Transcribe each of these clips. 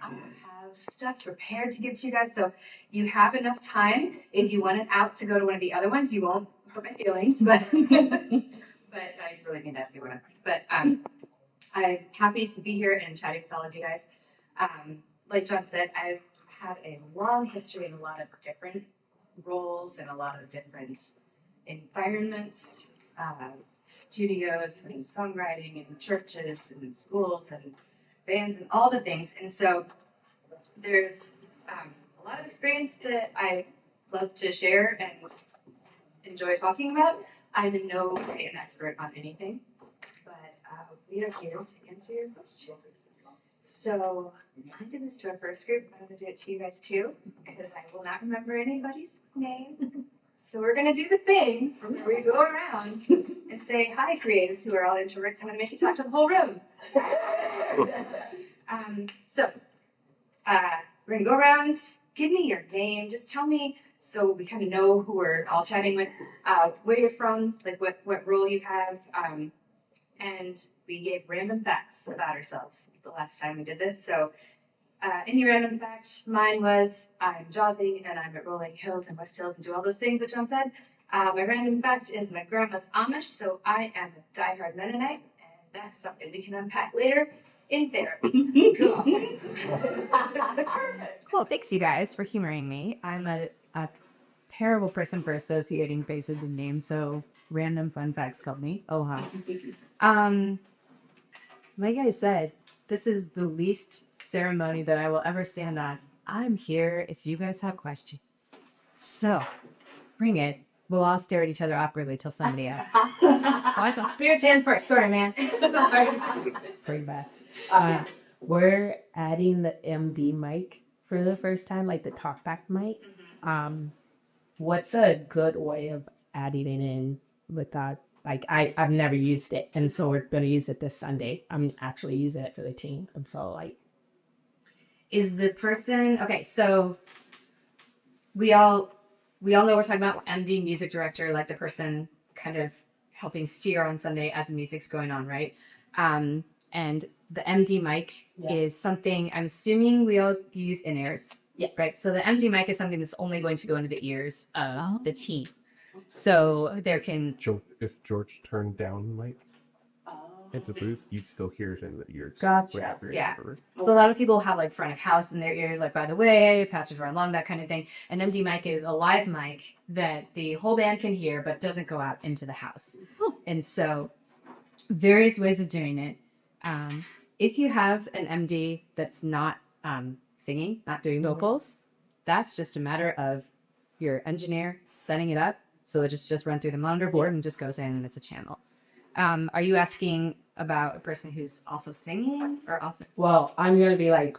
I have stuff prepared to give to you guys, so you have enough time. If you want it out to go to one of the other ones, you won't hurt my feelings, but but I really mean that if you want to. But I'm happy to be here and chatting with all of you guys. Like John said, I've had a long history in a lot of different roles and a lot of different environments, studios and songwriting and churches and schools and bands and all the things. And so there's a lot of experience that I love to share and enjoy talking about. I'm in no way an expert on anything, but we are here to answer your questions. So I did this to our first group. I'm going to do it to you guys too, because I will not remember anybody's name. So we're going to do the thing where we go around and say, hi, creatives who are all introverts. I'm going to make you talk to the whole room. We're going to go around. Give me your name. Just tell me so we kind of know who we're all chatting with, where you're from, like what role you have. And we gave random facts about ourselves the last time we did this. So any random fact, mine was I'm Jozi and I'm at Rolling Hills and West Hills and do all those things that John said. My random fact is my grandma's Amish, so I am a diehard Mennonite, and that's something we can unpack later in therapy. Cool. Cool. Thanks, you guys, for humoring me. I'm a terrible person for associating faces and names, so random fun facts help me. Oh, hi. Like I said, this is the least ceremony that I will ever stand on. I'm here if you guys have questions. So, bring it. We'll all stare at each other awkwardly till somebody asks. I saw Spirit's hand first. Sorry, man. Pretty fast. We're adding the MD mic for the first time, like the talkback mic. What's a good way of adding it in without, like, I've never used it, and so we're going to use it this Sunday. I'm actually using it for the team, and so, like. Is the person, okay, so we all know we're talking about MD, music director, like the person kind of helping steer on Sunday as the music's going on, right? And the MD mic is something I'm assuming we all use in ears. Yeah. Right. So the MD mic is something that's only going to go into the ears of the team. So there can. If George turned down the mic at the booth, you'd still hear it in the ears. Gotcha. Yeah. So a lot of people have like front of house in their ears, like by the way, pastors run along, that kind of thing. An MD mic is a live mic that the whole band can hear, but doesn't go out into the house. And so various ways of doing it. If you have an MD that's not singing, not doing vocals, that's just a matter of your engineer setting it up so it just run through the monitor board and just goes in and it's a channel. Are you asking about a person who's also singing or also? Well, I'm going to be like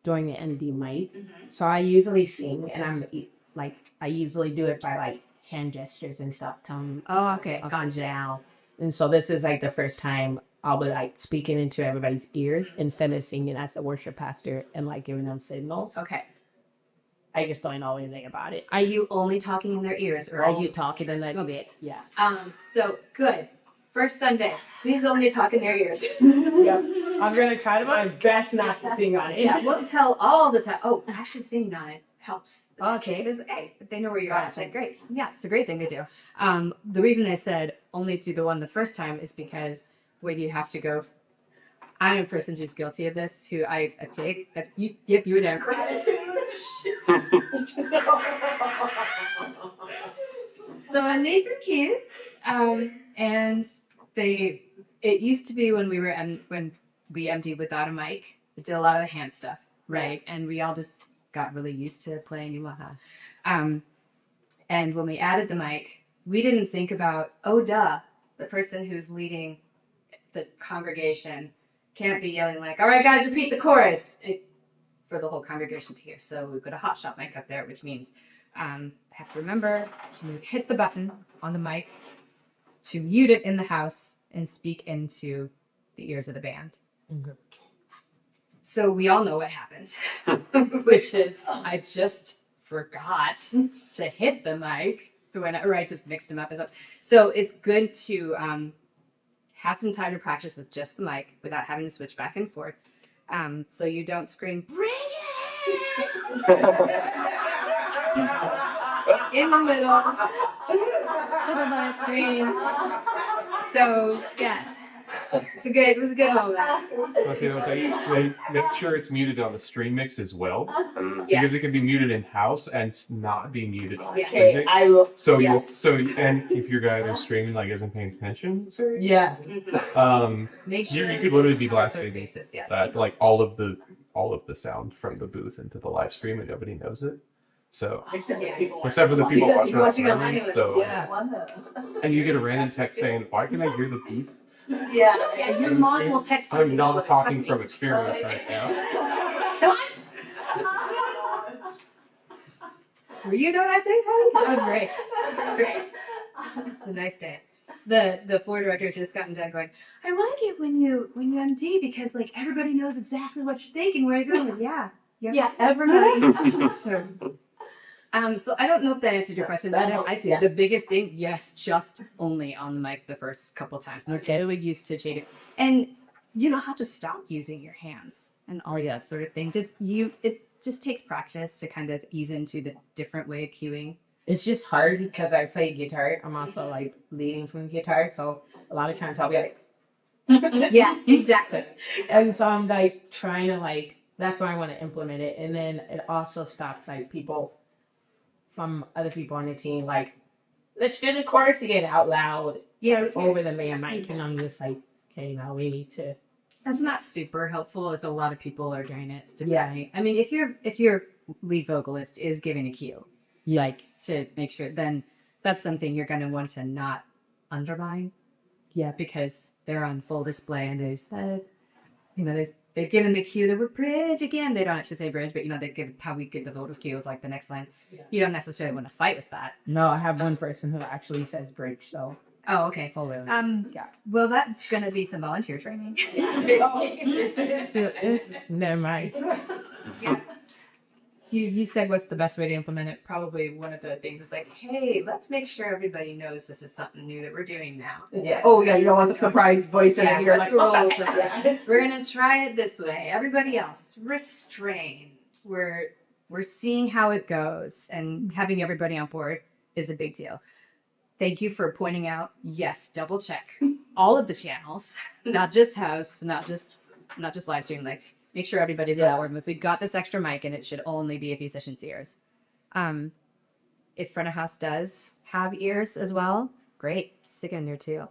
doing the MD mic. So I usually sing, and I'm like, I usually do it by like hand gestures and stuff. Oh, okay. Gone down. And so this is like the first time I'll be like speaking into everybody's ears instead of singing as a worship pastor and like giving them signals. Okay. I just don't know anything about it. Are you only talking in their ears, or are you talking in their ears? Yeah. So good. First Sunday, please only talk in their ears. Yeah. I'm gonna try to my best not to sing on it. Yeah, we'll tell all the time. Oh, actually singing on it helps. Okay. It's, hey, they know where you're at. Like, great. Yeah, it's a great thing to do. The reason I said only do the one the first time is because when you have to go, I'm a person who's guilty of this, who I take. Yep, you were there. So I made the keys, and it used to be when we emptied without a mic, it did a lot of the hand stuff, right? And we all just got really used to playing Yamaha. And when we added the mic, we didn't think about, the person who's leading the congregation can't be yelling like, all right, guys, repeat the chorus for the whole congregation to hear. So we put a hotshot mic up there, which means I have to remember to hit the button on the mic to mute it in the house and speak into the ears of the band. Okay. So we all know what happened, which is I just forgot to hit the mic or I just mixed them up. So it's good to have some time to practice with just the mic without having to switch back and forth. So you don't scream, bring it! In the middle of the stream. So yes, it was a good moment. Let's see, they make sure it's muted on the stream mix as well, Yes. because it can be muted in house and it's not being muted on the stream Okay, mix. I will. So yes. and if your guy who's streaming like isn't paying attention, Yeah. Make sure you could literally be those blasting bases, yes. that like all of the sound from the booth into the live stream and nobody knows it. So except for the people watching on streaming, so and you get a random text saying, "Why can I hear the booth?" Yeah, your mom will text you. I'm not talking from experience right now. So Were you know that day, Patty? That was great. Great. It's a nice day. The floor director just gotten done going, I like it when you MD because like everybody knows exactly what you're thinking, where you're going. Yeah, everybody. So I don't know if that answered your question. I see the biggest thing, yes, just only on the mic the first couple times. Okay, really used to cheating. And you don't have to stop using your hands and all that sort of thing. It just takes practice to kind of ease into the different way of cueing. It's just hard because I play guitar. I'm also like leading from guitar, so a lot of times I'll be like, Yeah, exactly. and so I'm like trying to like. That's why I want to implement it, and then it also stops like people from other people on the team like, let's do the chorus again out loud. Yeah, Over the man mic, and I'm just like, okay, now we need to. that's not super helpful if a lot of people are doing it. Yeah. I mean, if your lead vocalist is giving a cue, like to make sure, then that's something you're going to want to not undermine. Yeah, because they're on full display and they've said, they've given the cue that we're bridge again. They don't actually say bridge, but they give how we give the vocals cue is like the next line. Yeah. You don't necessarily want to fight with that. No, I have one person who actually says bridge, so. Oh, okay. Oh, really? Yeah. Well, that's going to be some volunteer training. So it's never mind. Yeah. You said what's the best way to implement it? Probably one of the things is like, hey, let's make sure everybody knows this is something new that we're doing now. Yeah. Oh, yeah. You don't want the surprise voice in it. You're like, we're gonna try it this way. Everybody else, restrain. We're seeing how it goes, and having everybody on board is a big deal. Thank you for pointing out. Yes, double check all of the channels, not just house, not just live stream. Like, make sure everybody's on board. If we got this extra mic, and it should only be a musician's ears. If front of house does have ears as well, great, stick it in there too.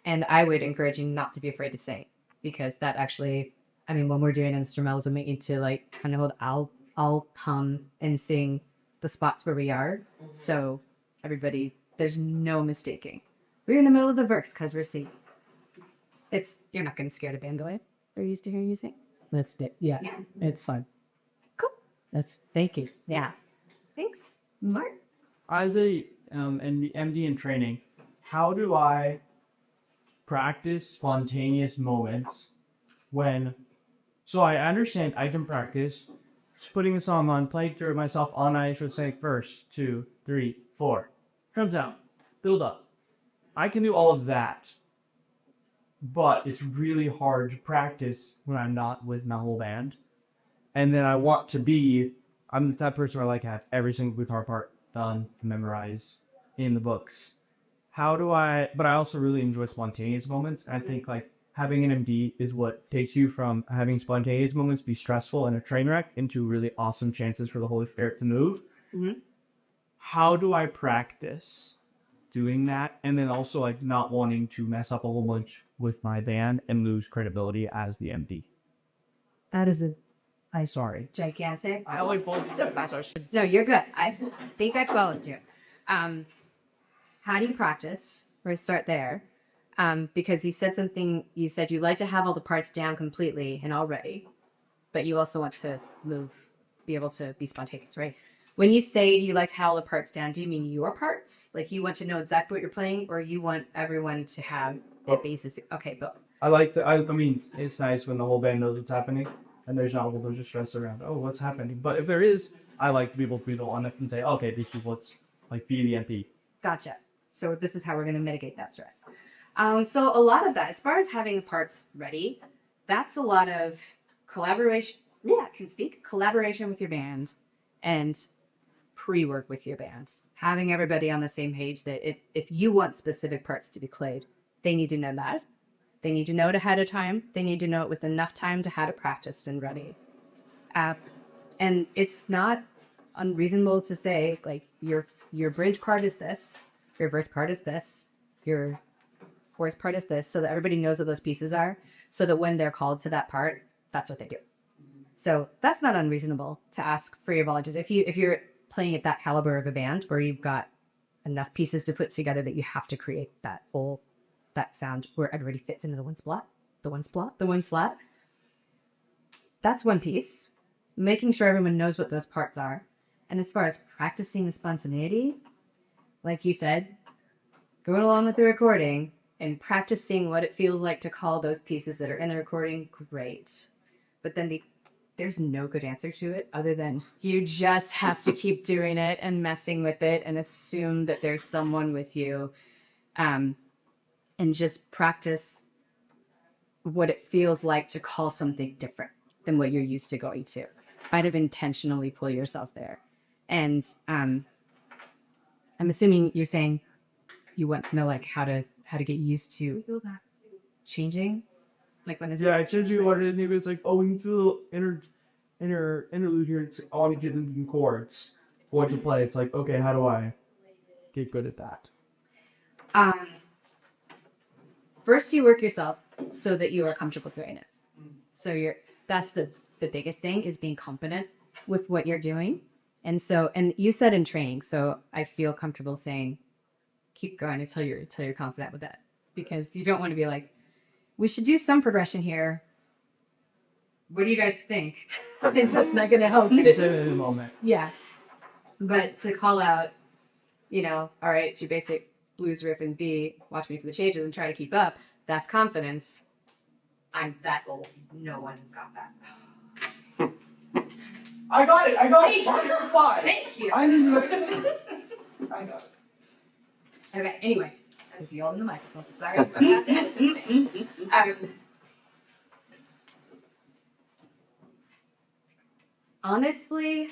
And I would encourage you not to be afraid to sing, because that actually, I mean, when we're doing instrumentals, we need to like kind of hold. I'll hum and sing the spots where we are, so everybody, there's no mistaking. We're in the middle of the verse because we're singing. You're not going to scare the band away. They're used to hearing you sing. That's it. Yeah, it's fun. Cool. Thank you. Yeah. Thanks, Mark. As a MD in training, how do I practice spontaneous moments when? So I understand I can practice putting a song on, playing through it myself on ice would say verse 2, 3, 4, drums out, build up. I can do all of that, but it's really hard to practice when I'm not with my whole band. And then I'm the type of person where I like to have every single guitar part done, memorize in the books. But I also really enjoy spontaneous moments. I think like having an MD is what takes you from having spontaneous moments be stressful and a train wreck into really awesome chances for the Holy Spirit to move. Mm-hmm. How do I practice doing that, and then also like not wanting to mess up a whole bunch with my band and lose credibility as the MD? That is Sorry. gigantic. I only followed the No, you're good. I think I followed you. How do you practice? We're start there. Because you said you like to have all the parts down completely and all ready, but you also want to be able to be spontaneous, right? When you say you like to have all the parts down, do you mean your parts? Like you want to know exactly what you're playing, or you want everyone to have the basis? Okay, but I mean, it's nice when the whole band knows what's happening and there's not a whole bunch of stress around, oh, what's happening? But if there is, I like to be able to be the one that can say, okay, this is what's like be the MP. Gotcha. So this is how we're going to mitigate that stress. So a lot of that, as far as having the parts ready, that's a lot of collaboration with your band and pre-work with your band. Having everybody on the same page that if you want specific parts to be played, they need to know that. They need to know it ahead of time. They need to know it with enough time to have it practiced and ready. And it's not unreasonable to say, like, your bridge part is this, your verse part is this, your chorus part is this, so that everybody knows what those pieces are, so that when they're called to that part, that's what they do. So that's not unreasonable to ask for your volunteers. If you're playing at that caliber of a band where you've got enough pieces to put together that you have to create that sound where everybody fits into the one slot. That's one piece. Making sure everyone knows what those parts are. And as far as practicing the spontaneity, like you said, going along with the recording and practicing what it feels like to call those pieces that are in the recording, great. But then there's no good answer to it other than you just have to keep doing it and messing with it and assume that there's someone with you, and just practice what it feels like to call something different than what you're used to going to. Might have intentionally pull yourself there. And I'm assuming you're saying you want to know like how to get used to changing. Like when Yeah, I changed you what it is. Maybe it's like, oh, we need to do a little interlude here. It's like, oh, I want to get into chords. What to play? It's like, okay, how do I get good at that? First you work yourself so that you are comfortable doing it. So that's the biggest thing, is being confident with what you're doing. And you said in training, so I feel comfortable saying, keep going until you're confident with that, because you don't want to be like, we should do some progression here. What do you guys think? That's not going to help. It's in the moment. Yeah. But to call out, all right, it's your basic blues riff in B, watch me for the changes and try to keep up. That's confidence. I'm that old. No one got that. I got it. You're fine. Thank you. I got it. Okay, anyway, I just yelled in the microphone. Sorry. I'm not saying anything. Honestly,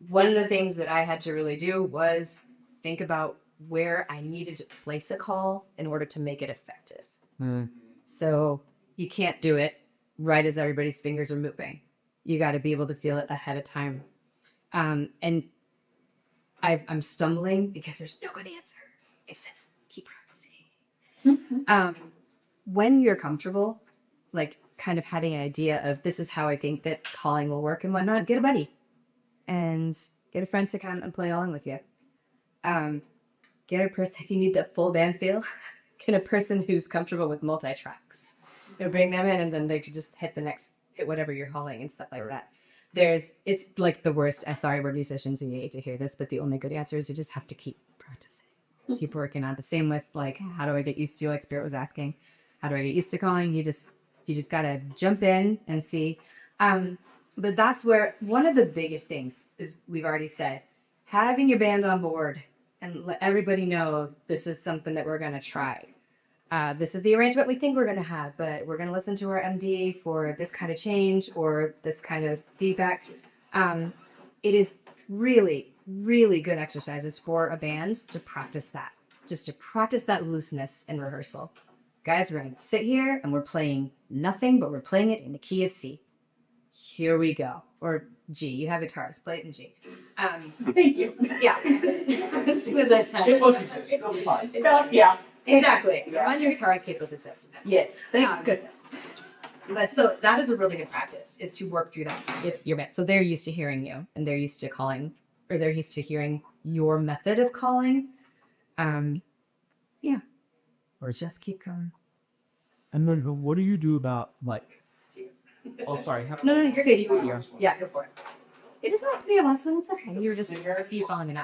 one of the things that I had to really do was think about where I needed to place a call in order to make it effective. So you can't do it right as everybody's fingers are moving. You got to be able to feel it ahead of time. And I'm stumbling because there's no good answer. Except keep practicing. When you're comfortable, like kind of having an idea of this is how I think that calling will work and whatnot, get a buddy and get a friend to come and play along with you. Get a person, if you need the full band feel, get a person who's comfortable with multi-tracks. Bring them in and then they could just hit whatever you're calling and stuff like that. It's like the worst, sorry, we're musicians and you hate to hear this, but the only good answer is you just have to keep practicing. Keep working on it. The same with like, how do I get used to, like Spirit was asking, how do I get used to calling? You just gotta jump in and see. But that's where one of the biggest things is, we've already said, having your band on board and let everybody know this is something that we're gonna try. This is the arrangement we think we're going to have, but we're going to listen to our MD for this kind of change or this kind of feedback. It is really, really good exercises for a band to practice that, just to practice that looseness in rehearsal. Guys, we're going to sit here and we're playing nothing, but we're playing it in the key of C. Here we go. Or G. You have guitars. Play it in G. Thank you. Yeah. As soon as I said It was success. It'll be fine. Yeah. Exactly. Remind your guitar is capable of success. Yes. Thank goodness. But so that is a really good practice, is to work through that with your band. So they're used to hearing you and they're used to calling, or they're used to hearing your method of calling. Yeah. Or just keep going. And then what do you do about like? Oh, sorry. No, you're good. Yeah, go for it. It doesn't have to be a last one. It's okay. You're just following it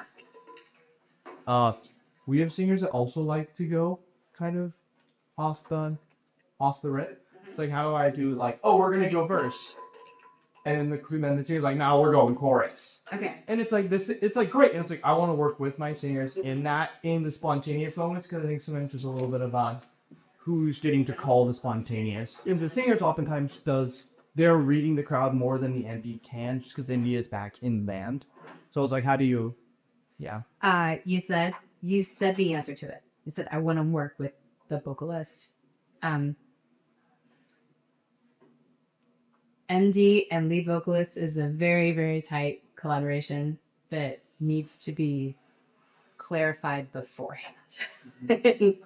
up. We have singers that also like to go kind of off the rip. It's like, how do I do like, oh, we're gonna do a verse, and then the singer's like, now we're going chorus. Okay. And it's like this. It's like great. And it's like I want to work with my singers in the spontaneous moments, because I think sometimes there's a little bit of who's getting to call the spontaneous. And the singers oftentimes does they're reading the crowd more than the MD can, just because MD is back in band. So it's like, how do you? Yeah. You said the answer to it. You said I want to work with the vocalist. MD and lead vocalist is a very, very tight collaboration that needs to be clarified beforehand.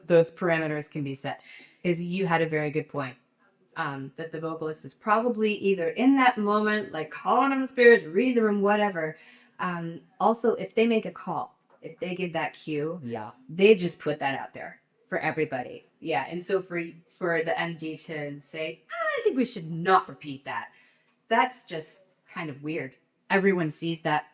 Those parameters can be set. Is you had a very good point. That the vocalist is probably either in that moment, like calling on the spirits, read the room, whatever. Also, if they make a call, if they give that cue, they just put that out there for everybody. Yeah, and so for the MD to say, I think we should not repeat that. That's just kind of weird. Everyone sees that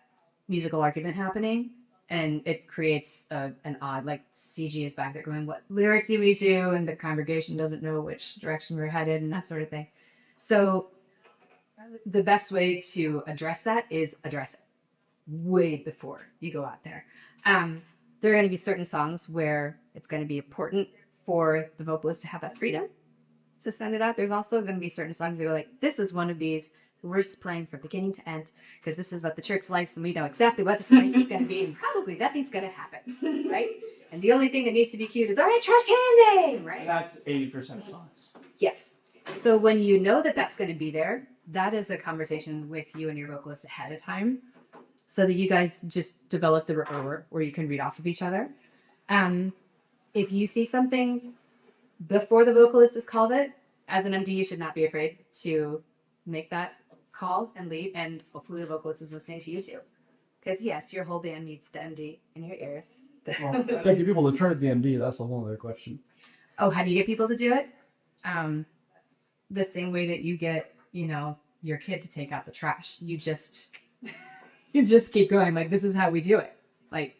musical argument happening, and it creates an odd, like CG is back there going, what lyric do we do? And the congregation doesn't know which direction we're headed and that sort of thing. So the best way to address that is address it way before you go out there. There are going to be certain songs where it's going to be important for the vocalist to have that freedom to send it out. There's also going to be certain songs where you're like, this is one of these we're just playing from beginning to end because this is what the church likes and we know exactly what the song is going to be and probably nothing's going to happen, right? And the only thing that needs to be cued is, all right, trash can day, right? That's 80% of songs. Yes. So when you know that that's going to be there, that is a conversation with you and your vocalist ahead of time so that you guys just develop the rapport where you can read off of each other. If you see something before the vocalist has called it, as an MD, you should not be afraid to make that call and lead, and hopefully the vocalist is listening to you too. Because yes, your whole band needs the MD in your ears. Well, I think get people to turn at the MD, that's a whole other question. Oh, how do you get people to do it? The same way that you get, your kid to take out the trash. You just keep going. Like, this is how we do it. Like,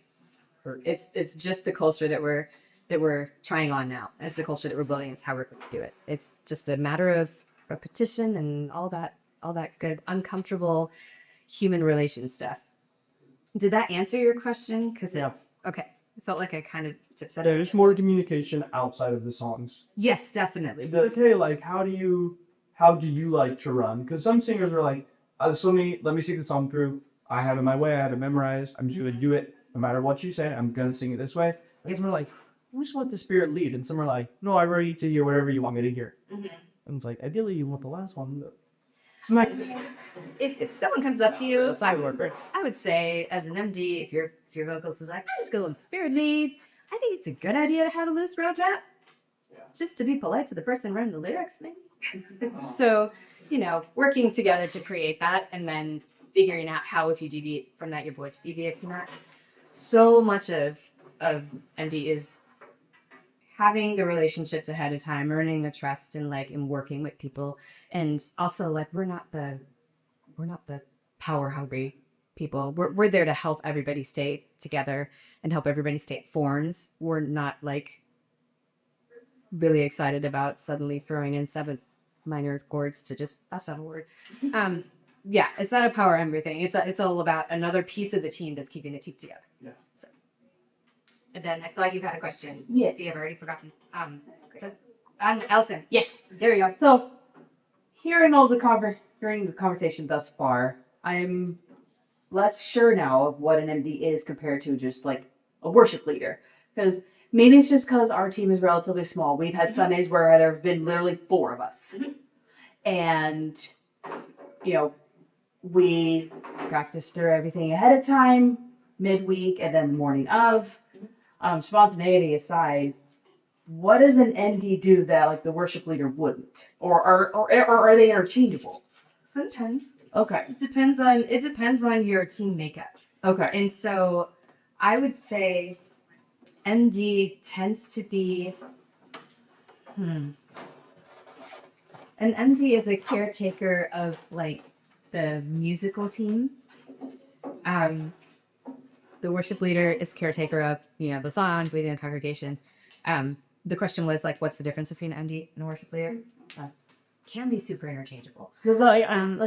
it's just the culture that we're trying on now. It's the culture that we're building. It's how we're going to do it. It's just a matter of repetition and all that good, uncomfortable human relation stuff. Did that answer your question? Because it's okay. I felt like I kind of tipped that. There's more communication outside of the songs. Yes, definitely. Okay, like how do you like to run? Because some singers are like, let me sing the song through. I have it my way. I have it memorized. I'm just gonna do it no matter what you say. I'm gonna sing it this way. And some are like, we just let the spirit lead, and some are like, no, I'm ready to hear whatever you want me to hear. Mm-hmm. And it's like, ideally, you want the last one. But if someone comes up to you, I would say, as an MD, if your vocalist is like, I just go in spirit lead, I think it's a good idea to have a loose road map. Yeah. Just to be polite to the person running the lyrics, maybe. So, working together to create that, and then figuring out how, if you deviate from that, your voice deviate from that. So much of MD is having the relationships ahead of time, earning the trust, and working with people. And also, we're not the power hungry people. We're there to help everybody stay together and help everybody stay at forms. We're not really excited about suddenly throwing in 7 minor chords to just, that's not a word. Yeah, it's not a power hungry thing. It's all about another piece of the team that's keeping the team together. Yeah. So. And then I saw you had a question. Yes. See, I've already forgotten. Elton. Yes, there you go. So, hearing the conversation thus far, I'm less sure now of what an MD is compared to just like a worship leader. Because maybe it's just because our team is relatively small. We've had Sundays where there have been literally 4 of us. Mm-hmm. And, we practice through everything ahead of time, midweek, and then the morning of. Spontaneity aside, what does an MD do that the worship leader wouldn't, or are they interchangeable? Sometimes. Okay. It depends on your team makeup. Okay. And so I would say MD tends to be an MD is a caretaker of the musical team. The worship leader is caretaker of, the song, leading the congregation. The question was what's the difference between an MD and a worship leader? Can be super interchangeable. Because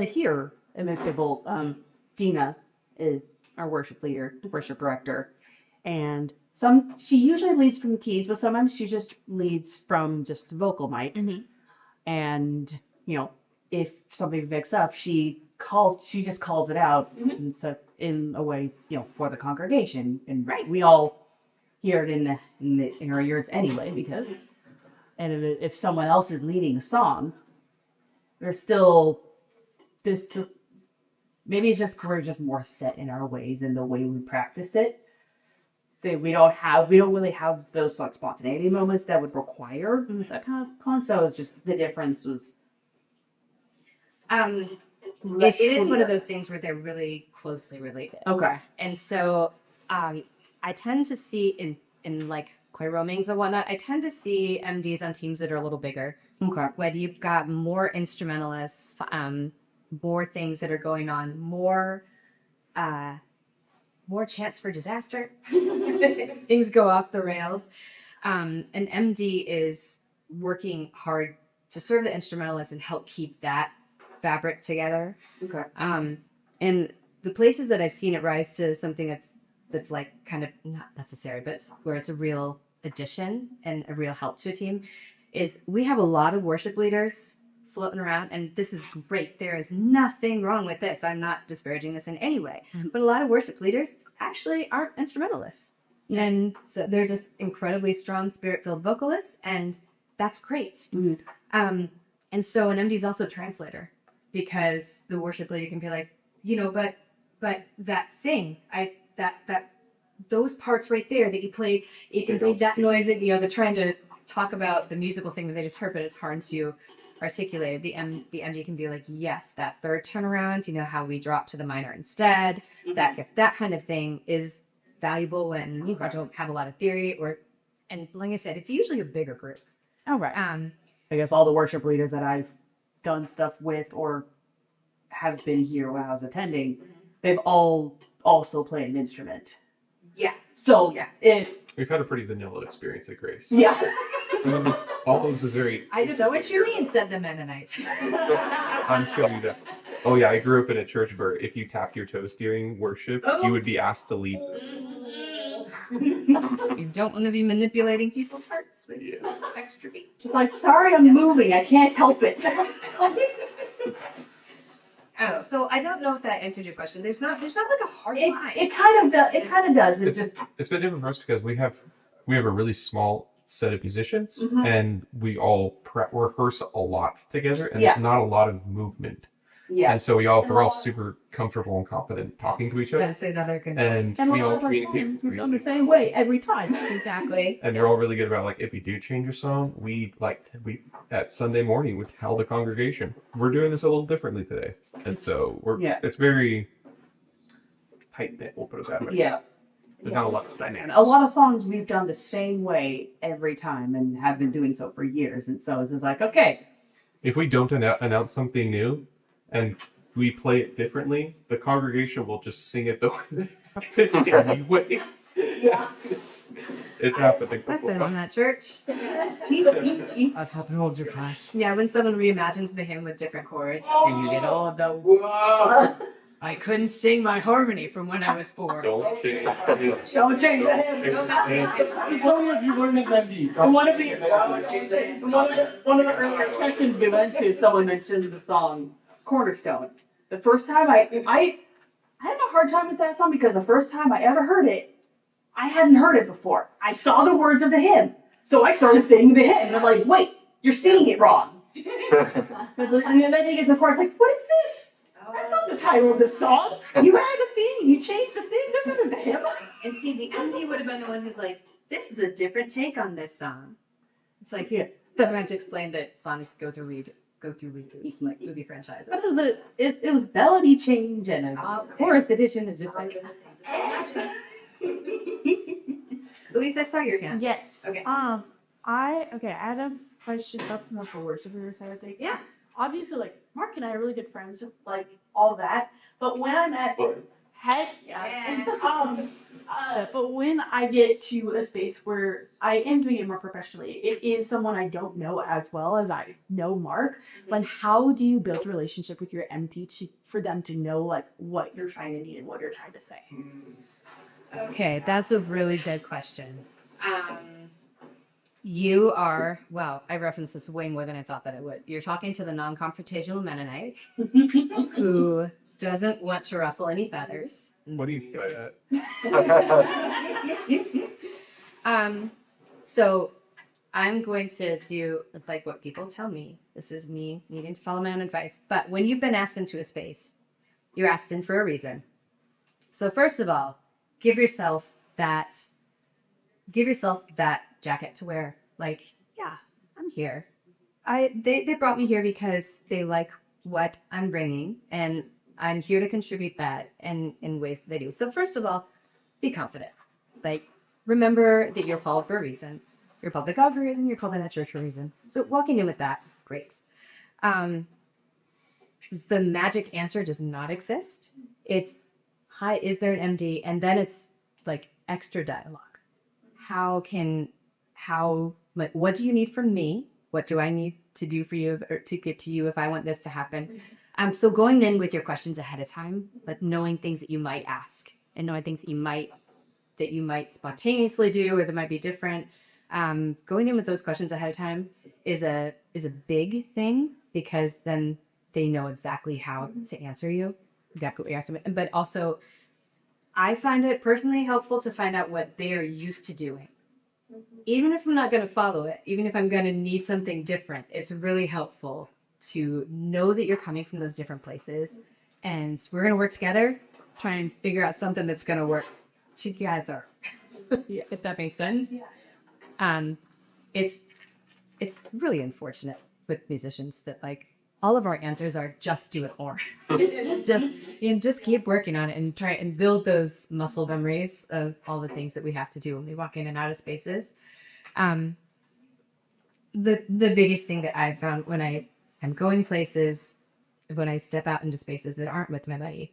here in McDougal, Dina is our worship leader, worship director, and she usually leads from the keys, but sometimes she just leads from just the vocal mic. Mm-hmm. And if something picks up, she just calls it out and so in a way, for the congregation. And we all hear it in our ears anyway, because if someone else is leading a song, there's still maybe it's just we're just more set in our ways and the way we practice it. That we don't really have those like spontaneity moments that would require that kind of so it's just the difference was It is one of those things where they're really closely related. okay. And so I tend to see in like choiromings and whatnot, I tend to see MDs on teams that are a little bigger. Okay. When you've got more instrumentalists, more things that are going on, more chance for disaster. Things go off the rails. An MD is working hard to serve the instrumentalists and help keep that fabric together. Okay. And the places that I've seen it rise to something that's like kind of not necessary, but where it's a real addition and a real help to a team is we have a lot of worship leaders floating around, and this is great. There is nothing wrong with this. I'm not disparaging this in any way, but a lot of worship leaders actually aren't instrumentalists. And so they're just incredibly strong spirit-filled vocalists, and that's great. Mm-hmm. And so an MD is also a translator, because the worship leader can be like, but that thing, that those parts right there that you played, you can read that noise that they're trying to talk about the musical thing that they just heard, but it's hard to articulate. The MD can be like, yes, that third turnaround, how we drop to the minor instead. That kind of thing is valuable when you don't have a lot of theory, and like I said, it's usually a bigger group. All right. I guess all the worship leaders that I've done stuff with or have been here when I was attending, they've all also played an instrument. Yeah. So We've had a pretty vanilla experience at Grace. Yeah. So all those is very. I don't know what you mean, said the Mennonite. I'm sure you don't. Oh yeah, I grew up in a church where if you tapped your toes during worship, you would be asked to leave. You don't want to be manipulating people's hearts with extra beat. Like, sorry, I'm moving. I can't help it. Oh, so I don't know if that answered your question. There's not like a hard line. It kind of does. It kind of does. It's been different for us because we have a really small set of musicians, Mhm. and we all rehearse a lot together, and there's not a lot of movement. Yeah. And so we're all super comfortable and confident talking to each other. That's another good. And And we a lot all of our communicate songs we've done really the same way every time. Exactly. and they're all really good about like if we do change your song, we at Sunday morning would tell the congregation we're doing this a little differently today, and so it's very tight knit. We'll put it that way. Yeah. There's not a lot of dynamics. A lot of songs we've done the same way every time and have been doing so for years, and so it's just like okay. If we don't announce something new, and we play it differently, the congregation will just sing it the way they have it anyway. Yeah. It's happening. I've been in that church. I've helped you hold your class. Yeah, when someone reimagines the hymn with different chords, and you get all of the whoa. I couldn't sing my harmony from when I was 4. Don't change. Don't change the hymn. You learned this MD. One of the earlier sessions we went to, someone mentioned the song Cornerstone. The first time I had a hard time with that song because the first time I ever heard it, I hadn't heard it before. I saw the words of the hymn, so I started singing the hymn. And I'm like, wait, you're singing it wrong. And then he gets a chorus like, what is this? That's not the title of the song. You added a thing. You changed the thing. This isn't the hymn. And see, the MD would have been the one who's like, this is a different take on this song. It's like, then I have to explain that songs go through reboots, like movie franchises. This is it was melody change and a chorus edition is just like. Elise, I saw your hand. Yes. Okay. I had a question up more for worshipers and everything. Yeah. Obviously, like Mark and I are really good friends, like all that. But when I'm at but when I get to a space where I am doing it more professionally, it is someone I don't know as well as I know Mark. But how do you build a relationship with your MD for them to know like what you're trying to need and what you're trying to say? Okay, that's a really good question. You are, well, I referenced this way more than I thought that I would. You're talking to the non-confrontational Mennonite who doesn't want to ruffle any feathers. What do you say? So I'm going to do like what people tell me. This is me needing to follow my own advice. But when you've been asked into a space, you're asked in for a reason. So first of all, give yourself that jacket to wear. Like, yeah, I'm here. They brought me here because they like what I'm bringing, and I'm here to contribute that in ways that they do. So first of all, be confident. Like, remember that you're called for a reason. You're public God for a reason. You're called in that church for a reason. So walking in with that, great. The magic answer does not exist. It's, hi, is there an MD? And then it's like extra dialogue. What do you need from me? What do I need to do for you or to get to you if I want this to happen? So going in with your questions ahead of time, but knowing things that you might ask and knowing things that you might spontaneously do or that might be different. Going in with those questions ahead of time is a big thing, because then they know exactly how to answer you, exactly what you're asking. But also, I find it personally helpful to find out what they are used to doing. Even if I'm not going to follow it, even if I'm going to need something different, it's really helpful to know that you're coming from those different places, and we're going to work together, try and figure out something that's going to work together. If that makes sense. Yeah. It's really unfortunate with musicians that like all of our answers are just do it more. just keep working on it and try and build those muscle memories of all the things that we have to do when we walk in and out of spaces. The biggest thing that I've found when I am going places, when I step out into spaces that aren't with my buddy,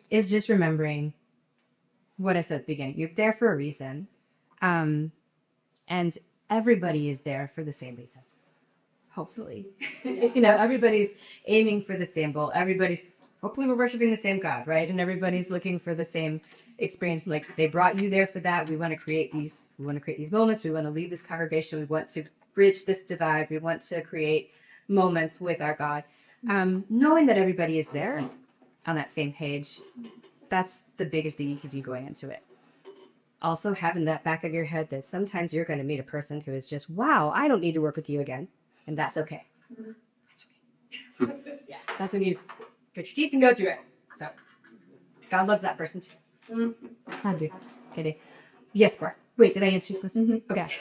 is just remembering what I said at the beginning. You're there for a reason. And everybody is there for the same reason. Hopefully. Everybody's aiming for the same goal. Hopefully we're worshiping the same God, right? And everybody's looking for the same experience. Like, they brought you there for that. We want to create these moments. We want to lead this congregation. We want to bridge this divide. We want to create moments with our God. Knowing that everybody is there on that same page, that's the biggest thing you can do going into it. Also, having that back of your head that sometimes you're going to meet a person who is just, wow, I don't need to work with you again. And that's okay. That's okay. Yeah. That's when you just grit your teeth and go through it. So, God loves that person too. Okay. Yes, Mark. Wait, did I answer your question? Okay.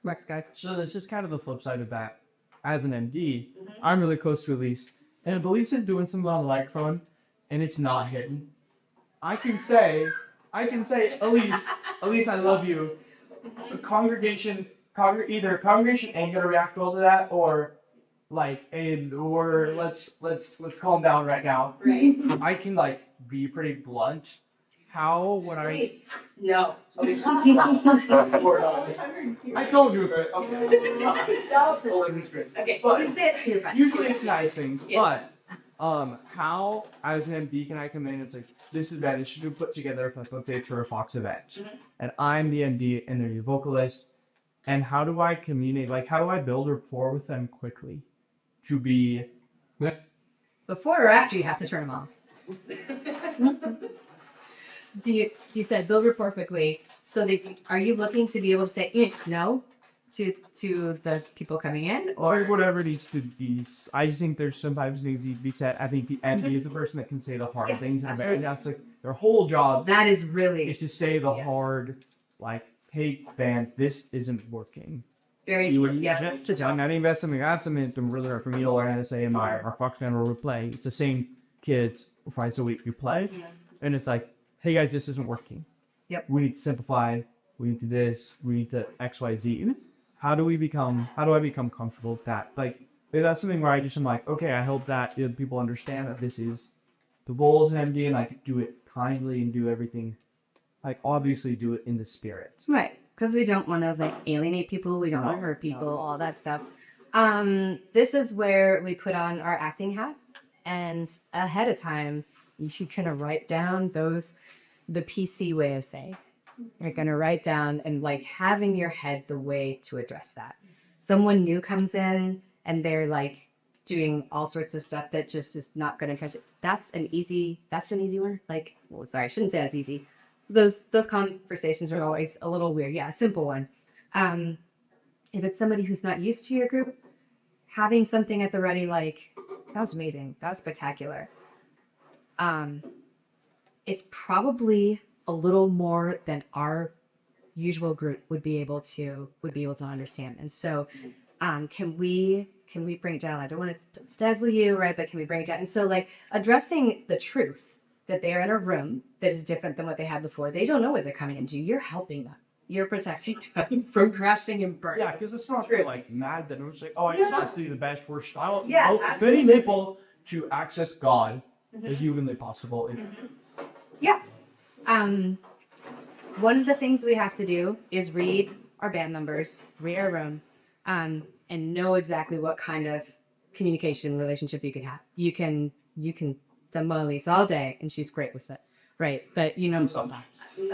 Mark's guy. So this is kind of the flip side of that. As an MD, I'm really close to Elise, and if Elise is doing something on the microphone and it's not hitting, I can say, Elise, I love you. The congregation ain't gonna react well to that, or let's calm down right now. Right. I can be pretty blunt. How would I? Elise. No. Elise. I told you that. Okay. Okay, so you can say it to your friend. Usually it's nice things, Yes. but how as an MD can I come in and it's like, this event should be put together for, let's say it's for a Fox event, and I'm the MD and they're the vocalist, and how do I communicate? How do I build rapport with them quickly to be? Before or after you have to turn them off? You said build rapport quickly, so that are you looking to be able to say no to the people coming in, or whatever needs to be? I just think there's sometimes things need to be said. I think the MD is the person that can say the hard things, and that's their whole job. That is really is to say the hard, hey band, this isn't working. That's the job. I think that's something really hard for me to learn how to say in our Fox band where we play. It's the same kids twice a week we play, and it's like, hey guys, this isn't working. Yep. We need to simplify. We need to do this. We need to X, Y, Z. How do I become comfortable with that? That's something where I'm like, okay, I hope that people understand that this is the role as an MD, and I can do it kindly and do everything. Obviously do it in the spirit. Right. Because we don't want to alienate people. We don't want to hurt people, all that stuff. This is where we put on our acting hat, and ahead of time, you should kind of write down the PC way of saying. You're going to write down and like have in your head the way to address that. Someone new comes in and they're like doing all sorts of stuff that just is not going to catch it. That's an easy one. Like, well, sorry, I shouldn't say that's easy. Those conversations are always a little weird. Yeah, a simple one. If it's somebody who's not used to your group, having something at the ready, like, that was amazing. That was spectacular. It's probably a little more than our usual group would be able to understand. And so, can we bring it down? I don't want to stifle you, right? But can we bring it down? And so, like, addressing the truth that they're in a room that is different than what they had before. They don't know what they're coming into. You're helping them. You're protecting them from crashing and burning. Yeah, because it's not like mad that it's like, oh, I just want to do the best worst. Yeah, Many people to access God as humanly possible. Yeah. One of the things we have to do is read our band numbers, read our room, and know exactly what kind of communication relationship you can have. You can demo Elise all day, and she's great with it, right? But Sometimes.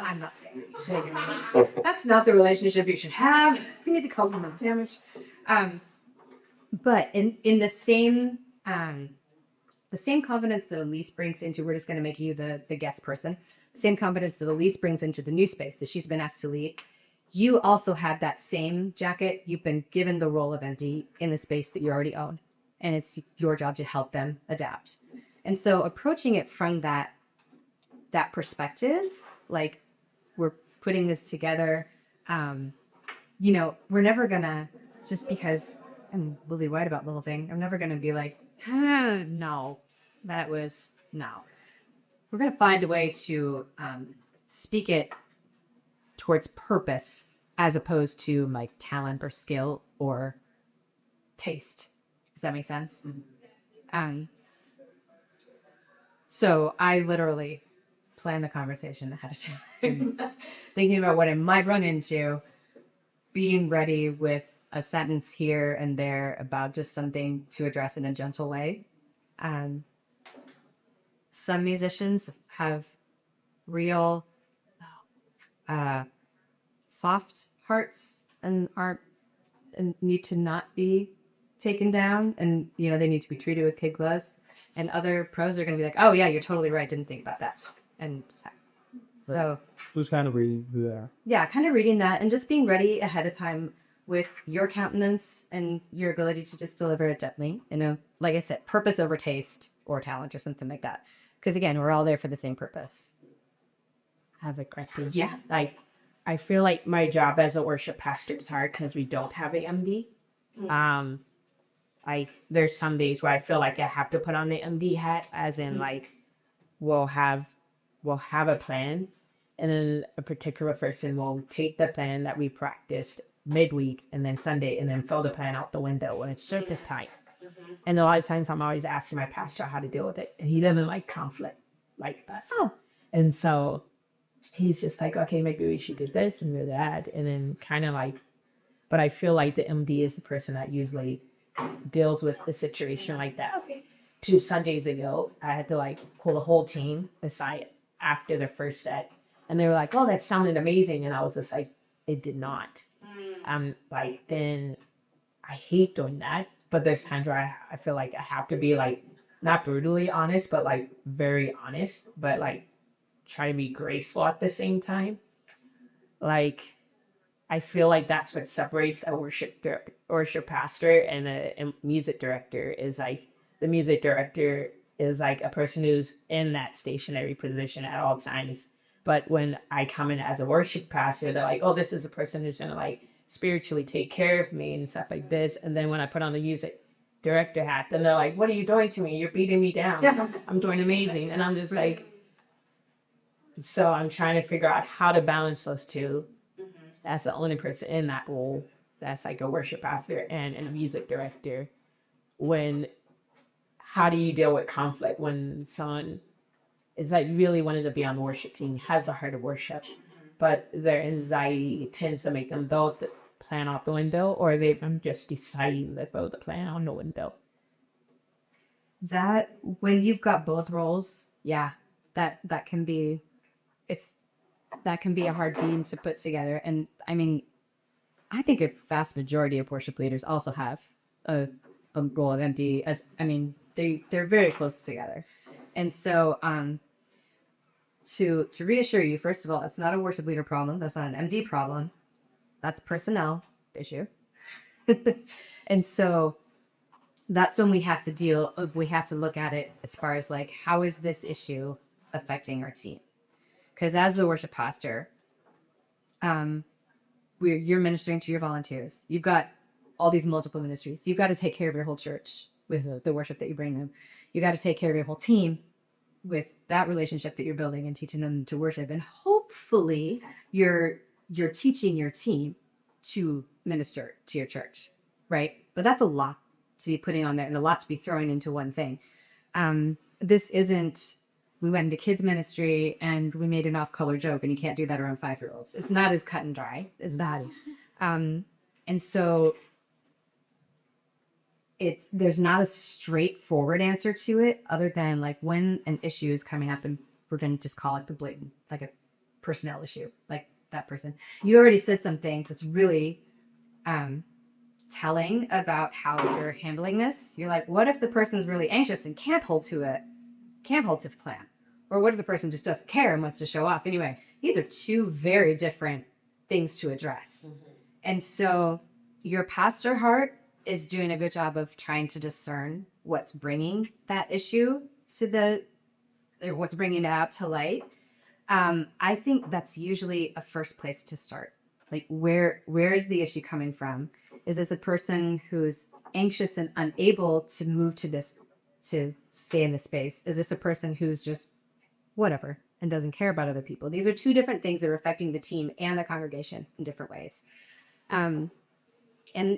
I'm not saying you should. That's not the relationship you should have. We need to compliment sandwich. But in the same confidence that Elise brings into, we're just going to make you the guest person. Same confidence that Elise brings into the new space that she's been asked to lead. You also have that same jacket. You've been given the role of MD in the space that you already own, and it's your job to help them adapt. And so approaching it from that perspective, like, we're putting this together, we're never gonna, just because I'm Lily White about little thing, I'm never gonna be like, no, that was no. We're gonna find a way to speak it towards purpose as opposed to like talent or skill or taste. Does that make sense? So I literally plan the conversation ahead of time, thinking about what I might run into, being ready with a sentence here and there about just something to address in a gentle way. Some musicians have real soft hearts and need to not be taken down, and they need to be treated with kid gloves. And other pros are going to be like, oh yeah, you're totally right, didn't think about that. And so Who's kind of reading who they are. Yeah, kind of reading that and just being ready ahead of time with your countenance and your ability to just deliver it gently. Like I said, purpose over taste or talent or something like that. Because again, we're all there for the same purpose. Have it correctly. Yeah. Like, I feel like my job as a worship pastor is hard because we don't have a MD. There's some days where I feel like I have to put on the MD hat, as in like, we'll have a plan, and then a particular person will take the plan that we practiced midweek and then Sunday and then throw the plan out the window when it's service time. And a lot of times I'm always asking my pastor how to deal with it, and he doesn't like conflict like that. And so he's just like, okay, maybe we should do this and do that, and then kind of like, but I feel like the MD is the person that usually deals with the situation like that. 2 Sundays ago, I had to like pull the whole team aside after the first set, and they were like, oh, that sounded amazing, and I was just like, it did not. Then I hate doing that, but there's times where I feel like I have to be like, not brutally honest, but like very honest, but like try to be graceful at the same time. Like, I feel like that's what separates a worship pastor and a music director, is like, the music director is like a person who's in that stationary position at all times. But when I come in as a worship pastor, they're like, oh, this is a person who's going to like spiritually take care of me and stuff like this. And then when I put on the music director hat, then they're like, what are you doing to me? You're beating me down. Yeah. I'm doing amazing. And I'm just like, so I'm trying to figure out how to balance those two. That's the only person in that role that's like a worship pastor and a music director. How do you deal with conflict when someone is like really wanting to be on the worship team, has a heart of worship, but their anxiety tends to make them throw the plan out the window, or I'm just deciding to throw the plan out the window? That, when you've got both roles, yeah, that can be, it's that can be a hard beam to put together. And I mean, I think a vast majority of worship leaders also have a role of MD. As I mean, they're very close together, and so to reassure you, first of all, it's not a worship leader problem. That's not an MD problem. That's a personnel issue. And so that's when we have to look at it as far as like, how is this issue affecting our team? Because as the worship pastor, you're ministering to your volunteers. You've got all these multiple ministries. You've got to take care of your whole church with the worship that you bring them. You got to take care of your whole team with that relationship that you're building and teaching them to worship. And hopefully you're teaching your team to minister to your church, right? But that's a lot to be putting on there and a lot to be throwing into one thing. This isn't, we went into kids ministry and we made an off-color joke, and you can't do that around 5-year-olds. It's not as cut and dry as that. And so there's not a straightforward answer to it, other than like when an issue is coming up, and we're going to just call it the blatant, like a personnel issue, like that person. You already said something that's really telling about how you're handling this. You're like, what if the person's really anxious and can't hold to the plan? Or what if the person just doesn't care and wants to show off? Anyway, these are two very different things to address. Mm-hmm. And so your pastor heart is doing a good job of trying to discern what's bringing that issue or what's bringing it out to light. I think that's usually a first place to start. Like, where is the issue coming from? Is this a person who's anxious and unable to move to stay in the space? Is this a person who's just whatever and doesn't care about other people? These are two different things that are affecting the team and the congregation in different ways. And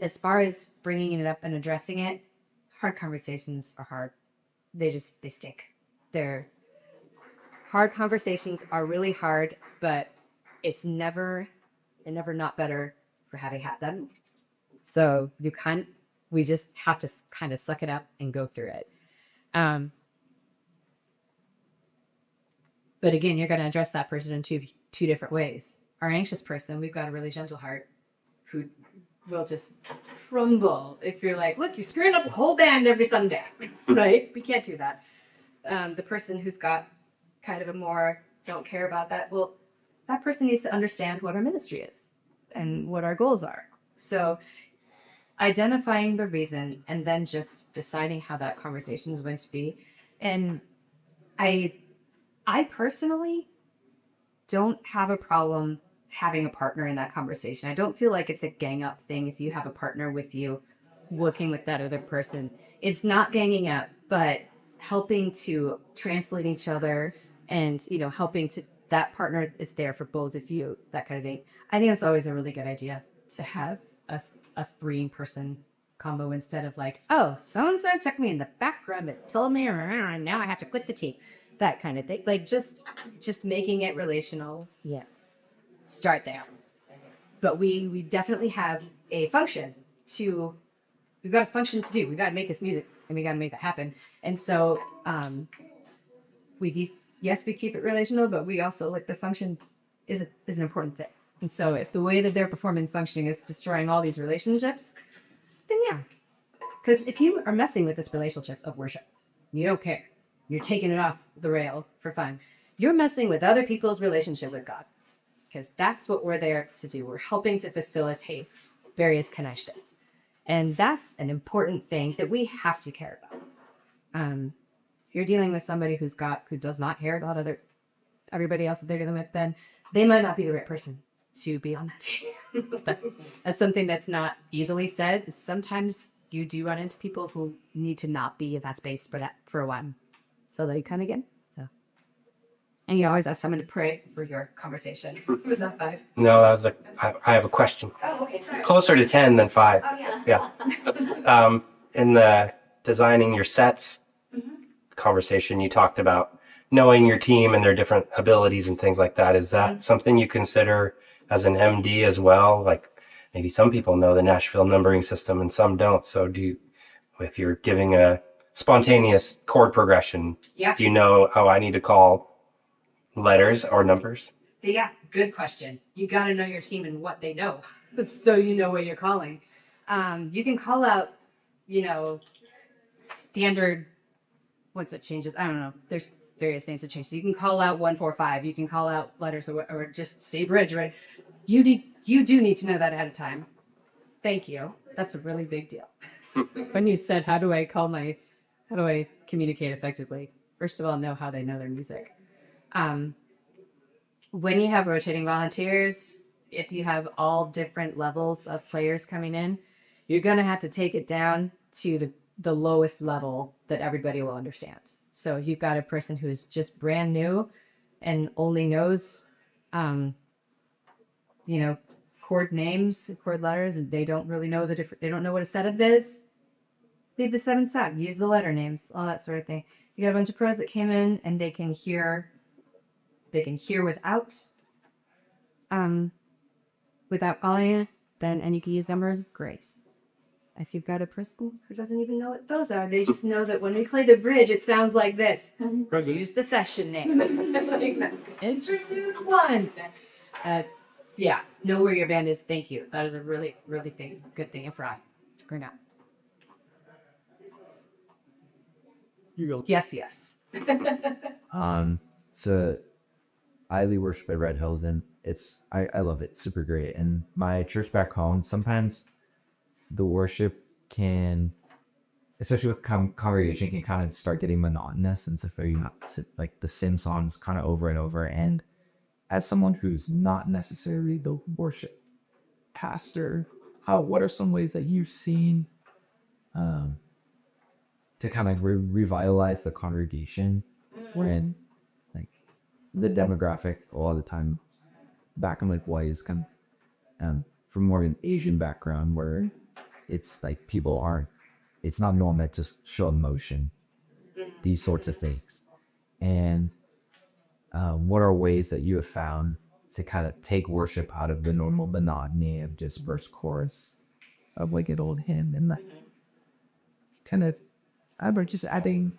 as far as bringing it up and addressing it, hard conversations are hard. They stink. Hard conversations are really hard, but they're never not better for having had them. So we just have to kind of suck it up and go through it. But again, you're going to address that person in two different ways. Our anxious person, we've got a really gentle heart who will just crumble if you're like, look, you're screwing up a whole band every Sunday, right? We can't do that. The person who's got kind of a more don't care about that, well, that person needs to understand what our ministry is and what our goals are. So identifying the reason and then just deciding how that conversation is going to be. And I personally don't have a problem having a partner in that conversation. I don't feel like it's a gang up thing if you have a partner with you working with that other person. It's not ganging up, but helping to translate each other and, helping to, that partner is there for both of you, that kind of thing. I think it's always a really good idea to have a 3-person combo instead of like, oh, so-and-so took me in the back room and told me, and now I have to quit the team. That kind of thing. Like just making it relational. Yeah. Start there. But we definitely have a function we've got a function to do. We've got to make this music and we got to make that happen. And so we keep it relational, but we also like the function is an important thing. And so if the way that they're performing functioning is destroying all these relationships, then yeah. Because if you are messing with this relationship of worship, you don't care. You're taking it off the rail for fun. You're messing with other people's relationship with God. Because that's what we're there to do. We're helping to facilitate various connections. And that's an important thing that we have to care about. If you're dealing with somebody who does not care about everybody else that they're dealing with, then they might not be the right person to be on that team. But that's something that's not easily said. Sometimes you do run into people who need to not be in that space for a while. So they kind of get so. And you always ask someone to pray for your conversation. Was that 5? No, that was I have a question. Oh, okay, sorry. Closer to 10 than 5. Oh, yeah. Yeah. In the designing your sets conversation, you talked about knowing your team and their different abilities and things like that. Is that something you consider as an MD as well? Like maybe some people know the Nashville numbering system and some don't. So if you're giving a spontaneous chord progression, Yeah. do you know how I need to call letters or numbers? Yeah, good question. You got to know your team and what they know, so you know what you're calling. You can call out, standard. What's it changes? I don't know. There's various things that change. So you can call out 145. You can call out letters or just say bridge. Right? You do need to know that ahead of time. Thank you. That's a really big deal. When you said, how do I communicate effectively? First of all, know how they know their music. When you have rotating volunteers, if you have all different levels of players coming in, you're going to have to take it down to the lowest level that everybody will understand. So if you've got a person who's just brand new and only knows, chord names, chord letters, and they don't really know they don't know what a seventh is, leave the seventh out, use the letter names, all that sort of thing. You got a bunch of pros that came in and they can hear without calling it, and you can use numbers, great. If you've got a person who doesn't even know what those are, they just know that when we play the bridge, it sounds like this. Use the session name. Interlude 1. Know where your band is. Thank you. That is a really, really good thing. Fry. Bring up. Yes. So I lead worship at Red Hills, and I love it. It's super great. And my church back home, sometimes the worship can, especially with congregation, can kind of start getting monotonous, and so you not like the same songs kind of over and over. And as someone who's not necessarily the worship pastor, what are some ways that you've seen to kind of revitalize the congregation when like the demographic a lot of the time back in like white is kind of from more of an Asian background where it's like it's not normal to show emotion, these sorts of things. And what are ways that you have found to kind of take worship out of the normal monotony of just verse chorus of like an old hymn and like kind of just adding,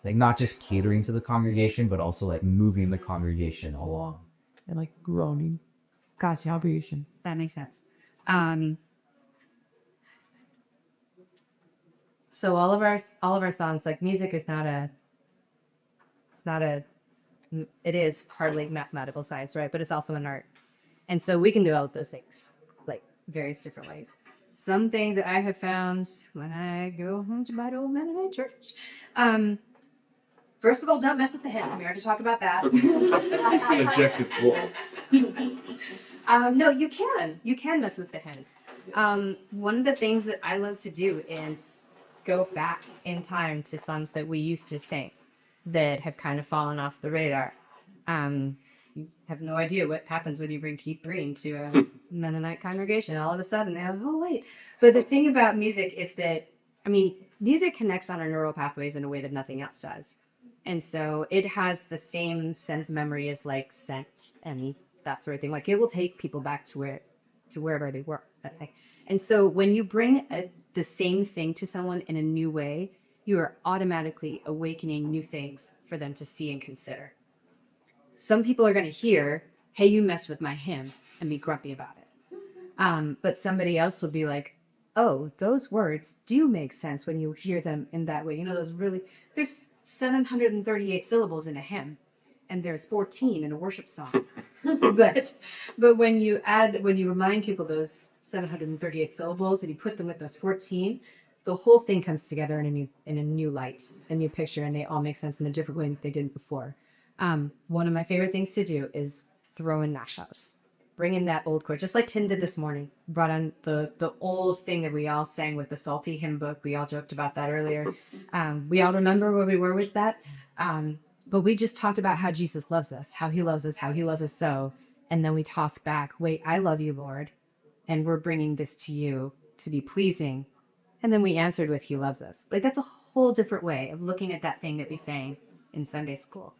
like not just catering to the congregation, but also like moving the congregation along and like groaning God's salvation. That makes sense. So all of our songs, like music is it is partly mathematical science, right? But it's also an art. And so we can develop those things like various different ways. Some things that I have found when I go home to my old Mennonite church. First of all, don't mess with the hymns. We already talked about that. It's an objective rule. No, you can mess with the hymns. One of the things that I love to do is go back in time to songs that we used to sing that have kind of fallen off the radar. You have no idea what happens when you bring Keith Green to a Mennonite congregation. All of a sudden, they're like, oh, wait. But the thing about music is that, music connects on our neural pathways in a way that nothing else does. And so it has the same sense memory as like scent and that sort of thing. Like it will take people back to wherever they were. And so when you bring the same thing to someone in a new way, you are automatically awakening new things for them to see and consider. Some people are going to hear, hey, you messed with my hymn, and be grumpy about it. But somebody else will be like, oh, those words do make sense when you hear them in that way. There's 738 syllables in a hymn, and there's 14 in a worship song. but when you remind people those 738 syllables and you put them with those 14, the whole thing comes together in a new light, a new picture, and they all make sense in a different way than they didn't before. One of my favorite things to do is throw in mashups. Bring in that old chord, just like Tim did this morning. Brought on the old thing that we all sang with the Salty hymn book. We all joked about that earlier. We all remember where we were with that. But we just talked about how Jesus loves us, how he loves us so. And then we toss back, wait, I love you, Lord. And we're bringing this to you to be pleasing. And then we answered with, he loves us. Like that's a whole different way of looking at that thing that we sang in Sunday school.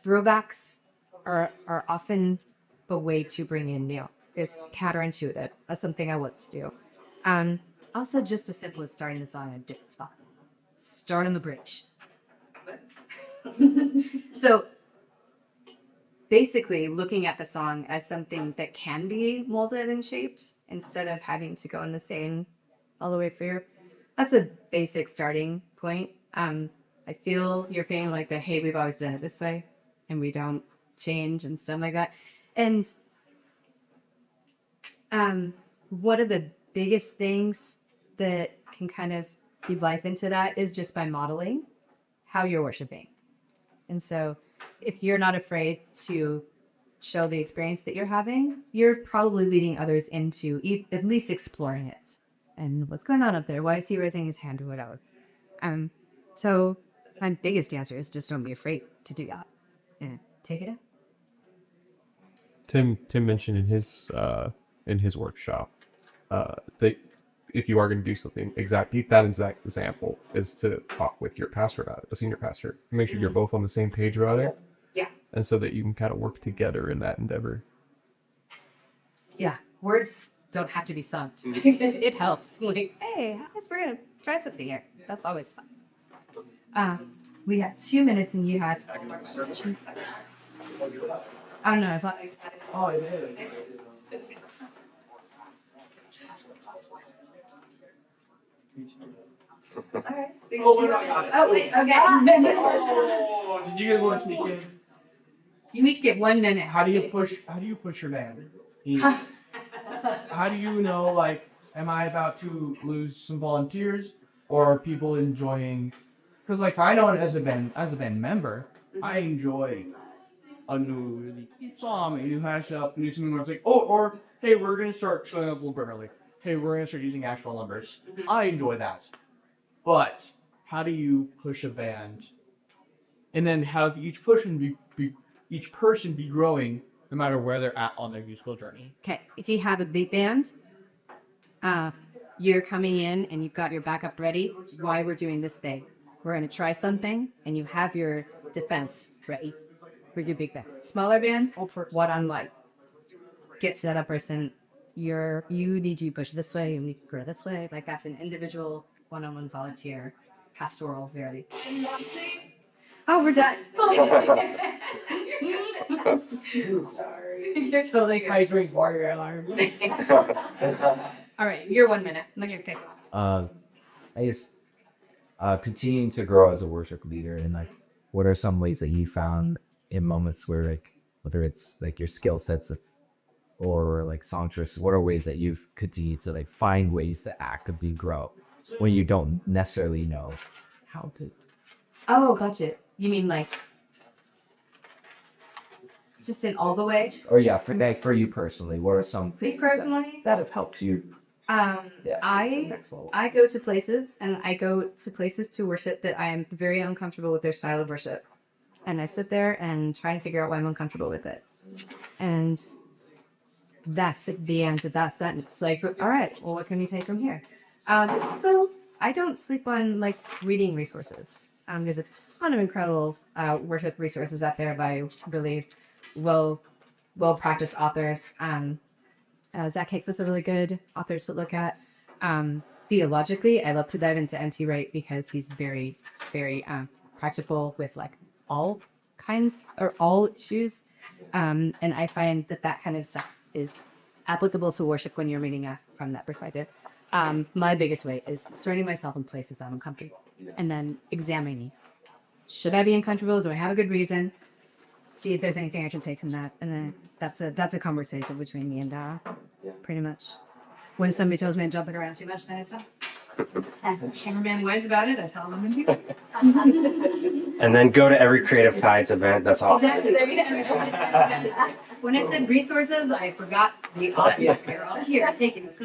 Throwbacks are often a way to bring in new. It's counterintuitive. That's something I want to do. Also, just as simple as starting the song in a different spot. Start on the bridge. So basically looking at the song as something that can be molded and shaped instead of having to go in the same all the way through. That's a basic starting point. I feel you're feeling like the, hey, we've always done it this way and we don't change and stuff like that. And one of the biggest things that can kind of feed life into that is just by modeling how you're worshiping. And so if you're not afraid to show the experience that you're having, you're probably leading others into at least exploring it. And what's going on up there? Why is he raising his hand or whatever? So my biggest answer is just don't be afraid to do that. And take it out. Tim mentioned in his workshop that if you are going to do something, exactly that exact example is to talk with your pastor about it, the senior pastor, make sure you're both on the same page about it. Yeah. And so that you can kind of work together in that endeavor. Yeah. Words don't have to be sung. It helps. Like, hey, I guess we're going to try something here. That's always fun. We got 2 minutes and you had. I don't know. I thought I had it. Oh, I did. All right. Oh, wait. Okay. Oh, did you guys want to sneak in? You each get 1 minute. How do you push your band? How do you know, like, am I about to lose some volunteers or are people enjoying? Because, like, I know as a band member, I enjoy a new really song, a new mashup, a new something where it's like, oh, or hey, we're gonna start showing up a little bit early. Hey, we're gonna start using actual numbers. I enjoy that. But how do you push a band, and then have each person be growing no matter where they're at on their musical journey? Okay. If you have a big band, you're coming in and you've got your backup ready. Why we're doing this thing? We're going to try something, and you have your defense ready for your big band. Smaller band, what on like? Get to that other person. You need to push this way. You need to grow this way. Like that's an individual one-on-one volunteer pastoral very. Oh, we're done. Sorry. You're totally good. I drink warrior alarm. All right, you're 1 minute. Look at your pick. I guess continuing to grow as a worship leader, and like, what are some ways that you found in moments where, like, whether it's like your skill sets or like songstress, what are ways that you've continued to like find ways to actively grow when you don't necessarily know how to? Oh, gotcha. You mean like just in all the ways? Or yeah, for you personally, what are some Me things personally, that have helped you? I go to places and I go to places to worship that I am very uncomfortable with their style of worship. And I sit there and try and figure out why I'm uncomfortable with it. And that's the end of that sentence. Like, all right, well, what can we take from here? So I don't sleep on like reading resources. There's a ton of incredible worship resources out there by really well-practiced authors. Zach Hicks is a really good author to look at. Theologically, I love to dive into N.T. Wright because he's very, very practical with like all kinds or all issues. And I find that kind of stuff is applicable to worship when you're reading from that perspective. My biggest way is surrounding myself in places I'm uncomfortable and then examining. Should I be uncomfortable? Do I have a good reason? See if there's anything I can take from that. And then that's a conversation between me and pretty much. When somebody tells me I'm jumping around too much, then I stop. And cameraman whines about it, I tell them I'm going to. And then go to every Creative Tides event. That's all. Exactly. There you go. When I said resources, I forgot the obvious. We're all here taking this.